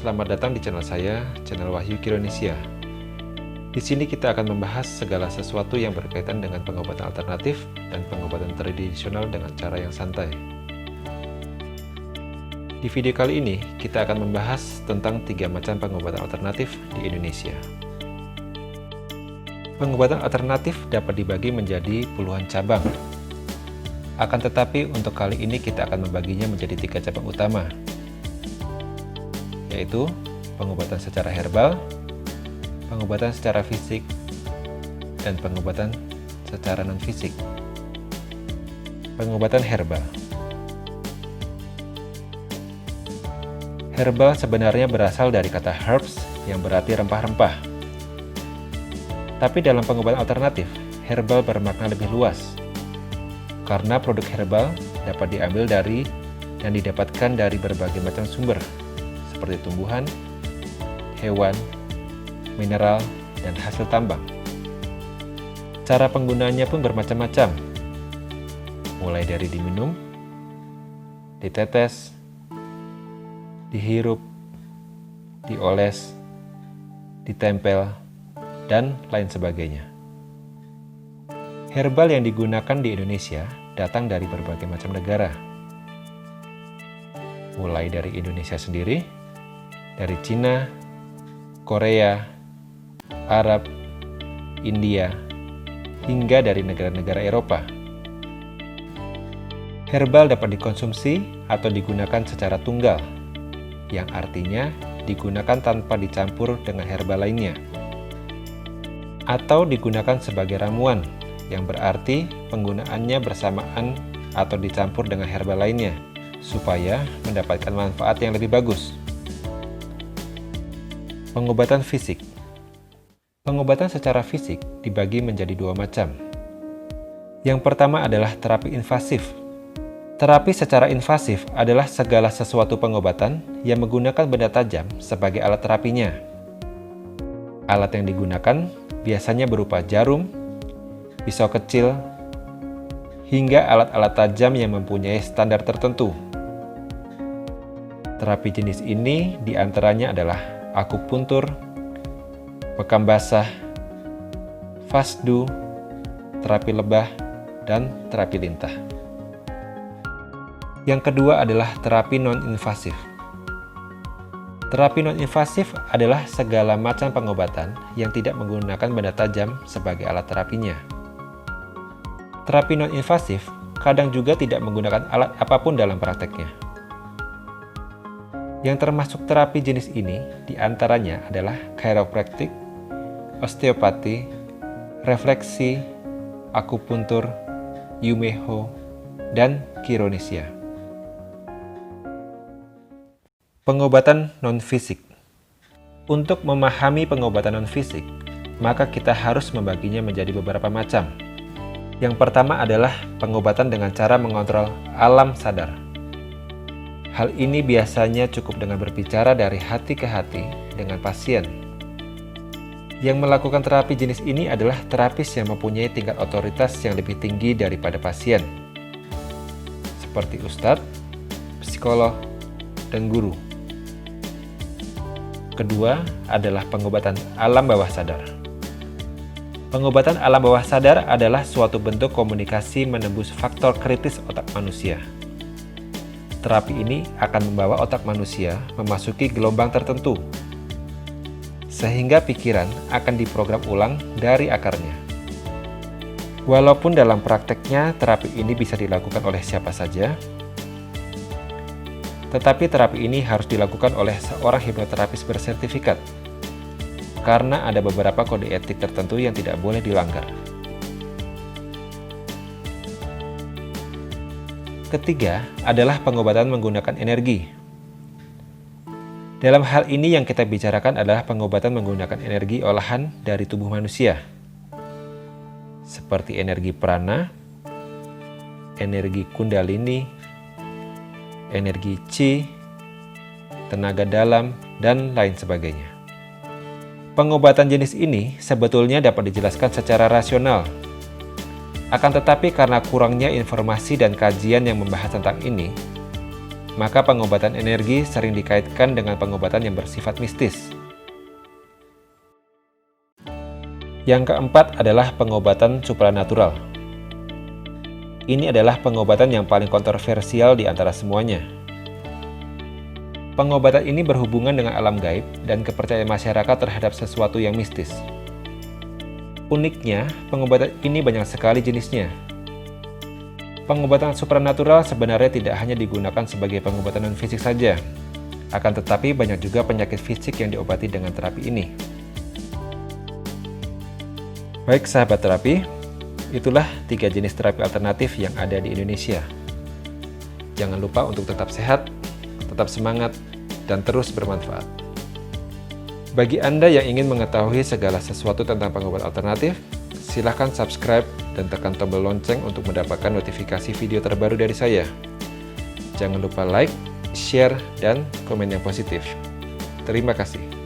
selamat datang di channel saya, channel Wahyu Kironesia. Di sini kita akan membahas segala sesuatu yang berkaitan dengan pengobatan alternatif dan pengobatan tradisional dengan cara yang santai. Di video kali ini, kita akan membahas tentang 3 macam pengobatan alternatif di Indonesia. Pengobatan alternatif dapat dibagi menjadi puluhan cabang. Akan tetapi, untuk kali ini kita akan membaginya menjadi 3 cabang utama, yaitu pengobatan secara herbal, pengobatan secara fisik, dan pengobatan secara non-fisik. Pengobatan herbal. Herbal sebenarnya berasal dari kata herbs yang berarti rempah-rempah. Tapi dalam pengobatan alternatif, herbal bermakna lebih luas. Karena produk herbal dapat diambil dari dan didapatkan dari berbagai macam sumber, seperti tumbuhan, hewan, mineral, dan hasil tambang. Cara penggunaannya pun bermacam-macam, mulai dari diminum, ditetes, dihirup, dioles, ditempel, dan lain sebagainya. Herbal yang digunakan di Indonesia datang dari berbagai macam negara, mulai dari Indonesia sendiri, dari Cina, Korea, Arab, India, hingga dari negara-negara Eropa. Herbal dapat dikonsumsi atau digunakan secara tunggal, yang artinya digunakan tanpa dicampur dengan herbal lainnya, atau digunakan sebagai ramuan, yang berarti penggunaannya bersamaan atau dicampur dengan herbal lainnya, supaya mendapatkan manfaat yang lebih bagus. Pengobatan fisik. Pengobatan secara fisik dibagi menjadi 2 macam. Yang pertama adalah terapi invasif. Terapi secara invasif adalah segala sesuatu pengobatan yang menggunakan benda tajam sebagai alat terapinya. Alat yang digunakan biasanya berupa jarum, pisau kecil, hingga alat-alat tajam yang mempunyai standar tertentu. Terapi jenis ini diantaranya adalah akupuntur, bekam basah, fasdu, terapi lebah, dan terapi lintah. Yang kedua adalah terapi non-invasif. Terapi non-invasif adalah segala macam pengobatan yang tidak menggunakan benda tajam sebagai alat terapinya. Terapi non-invasif kadang juga tidak menggunakan alat apapun dalam prakteknya. Yang termasuk terapi jenis ini diantaranya adalah chiropractic, osteopati, refleksi, akupuntur, yumeho, dan kironesia. Pengobatan non-fisik. Untuk memahami pengobatan non-fisik, maka kita harus membaginya menjadi beberapa macam. Yang pertama adalah pengobatan dengan cara mengontrol alam sadar. Hal ini biasanya cukup dengan berbicara dari hati ke hati dengan pasien. Yang melakukan terapi jenis ini adalah terapis yang mempunyai tingkat otoritas yang lebih tinggi daripada pasien, seperti ustadz, psikolog, dan guru. Kedua adalah pengobatan alam bawah sadar. Pengobatan alam bawah sadar adalah suatu bentuk komunikasi menembus faktor kritis otak manusia. Terapi ini akan membawa otak manusia memasuki gelombang tertentu, sehingga pikiran akan diprogram ulang dari akarnya. Walaupun dalam prakteknya terapi ini bisa dilakukan oleh siapa saja, tetapi terapi ini harus dilakukan oleh seorang hipnoterapis bersertifikat, karena ada beberapa kode etik tertentu yang tidak boleh dilanggar. Ketiga adalah pengobatan menggunakan energi. Dalam hal ini yang kita bicarakan adalah pengobatan menggunakan energi olahan dari tubuh manusia, seperti energi prana, energi kundalini, energi chi, tenaga dalam, dan lain sebagainya. Pengobatan jenis ini sebetulnya dapat dijelaskan secara rasional. Akan tetapi karena kurangnya informasi dan kajian yang membahas tentang ini, maka pengobatan energi sering dikaitkan dengan pengobatan yang bersifat mistis. Yang keempat adalah pengobatan supranatural. Ini adalah pengobatan yang paling kontroversial di antara semuanya. Pengobatan ini berhubungan dengan alam gaib dan kepercayaan masyarakat terhadap sesuatu yang mistis. Uniknya, pengobatan ini banyak sekali jenisnya. Pengobatan supranatural sebenarnya tidak hanya digunakan sebagai pengobatan non-fisik saja, akan tetapi banyak juga penyakit fisik yang diobati dengan terapi ini. Baik sahabat terapi, itulah 3 jenis terapi alternatif yang ada di Indonesia. Jangan lupa untuk tetap sehat, tetap semangat, dan terus bermanfaat. Bagi Anda yang ingin mengetahui segala sesuatu tentang pengobatan alternatif, silahkan subscribe dan tekan tombol lonceng untuk mendapatkan notifikasi video terbaru dari saya. Jangan lupa like, share, dan komen yang positif. Terima kasih.